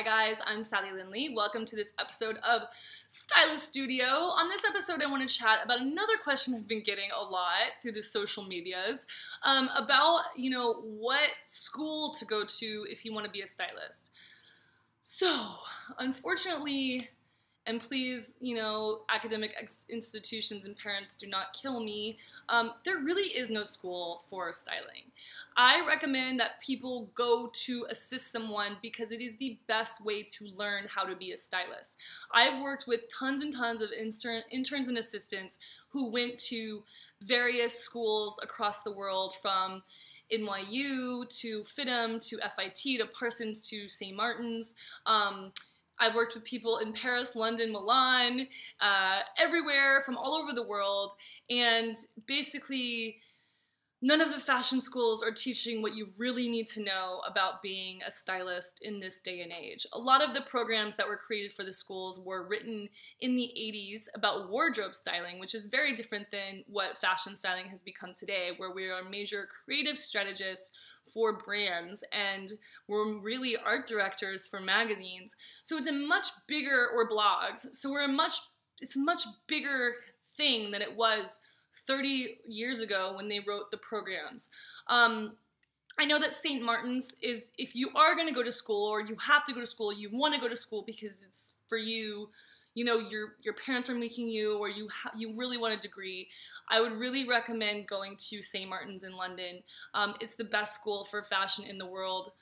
Hi guys, I'm Sally Lyndley. Welcome to this episode of Stylist Studio. On this episode, I want to chat about another question I've been getting a lot through the social medias about, what school to go to if you want to be a stylist. So, unfortunately, and please, academic institutions and parents do not kill me, there really is no school for styling. I recommend that people go to assist someone because it is the best way to learn how to be a stylist. I've worked with tons and tons of interns and assistants who went to various schools across the world, from NYU to FITM to FIT to Parsons to St. Martin's. I've worked with people in Paris, London, Milan, everywhere from all over the world, and basically none of the fashion schools are teaching what you really need to know about being a stylist in this day and age. A lot of the programs that were created for the schools were written in the 80s about wardrobe styling, which is very different than what fashion styling has become today, where we are major creative strategists for brands and we're really art directors for magazines. So it's a much bigger, or blogs, so it's a much bigger thing than it was 30 years ago when they wrote the programs. I know that St. Martin's is, if you are going to go to school, or you have to go to school, you want to go to school because it's for you, your parents are making you, or you really want a degree, I would really recommend going to St. Martin's in London. It's the best school for fashion in the world,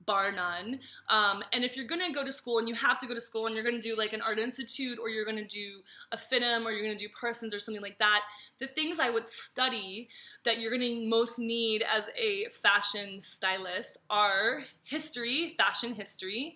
bar none. And if you're going to go to school and you have to go to school and you're going to do like an art institute, or you're going to do a FITM, or you're going to do Parsons or something like that, the things I would study that you're going to most need as a fashion stylist are history, fashion history,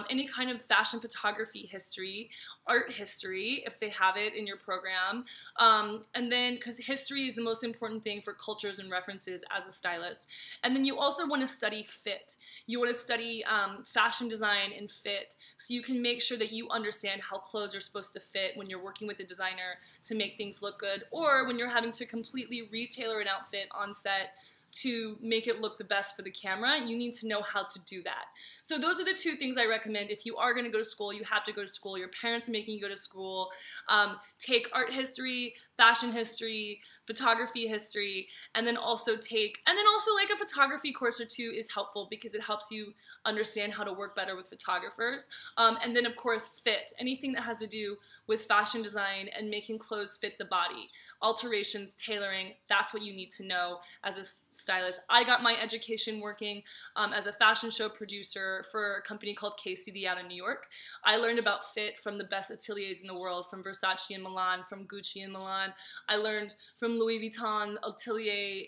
any kind of fashion photography history, art history, if they have it in your program. And then, because history is the most important thing for cultures and references as a stylist. And then you also want to study fit. You want to study fashion design and fit, so you can make sure that you understand how clothes are supposed to fit when you're working with a designer to make things look good, or when you're having to completely retailor an outfit on set to make it look the best for the camera. You need to know how to do that. So those are the two things I recommend. If you are going to go to school, you have to go to school, your parents are making you go to school, take art history, fashion history, photography history, and then also like a photography course or two is helpful because it helps you understand how to work better with photographers. And then of course fit, anything that has to do with fashion design and making clothes fit the body, alterations, tailoring, that's what you need to know as a stylist. I got my education working as a fashion show producer for a company called KCD out in New York. I learned about fit from the best ateliers in the world, from Versace in Milan, from Gucci in Milan. I learned from Louis Vuitton atelier,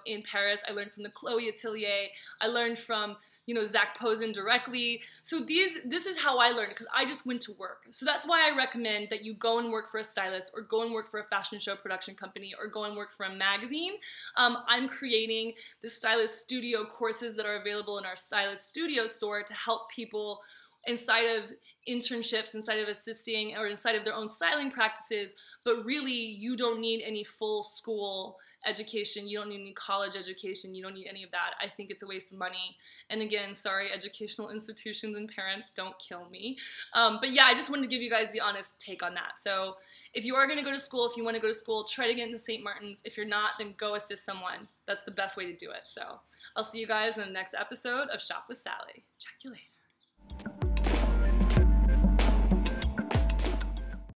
in Paris. I learned from the Chloe atelier. I learned from, Zach Posen directly. So this is how I learned, because I just went to work. So that's why I recommend that you go and work for a stylist, or go and work for a fashion show production company, or go and work for a magazine. I'm creating the Stylist Studio courses that are available in our Stylist Studio store to help people inside of internships, inside of assisting, or inside of their own styling practices. But really, you don't need any full school education. You don't need any college education. You don't need any of that. I think it's a waste of money. And again, sorry, educational institutions and parents, don't kill me. But yeah, I just wanted to give you guys the honest take on that. So if you are going to go to school, if you want to go to school, try to get into St. Martin's. If you're not, then go assist someone. That's the best way to do it. So I'll see you guys in the next episode of Shop with Sally. Check you later.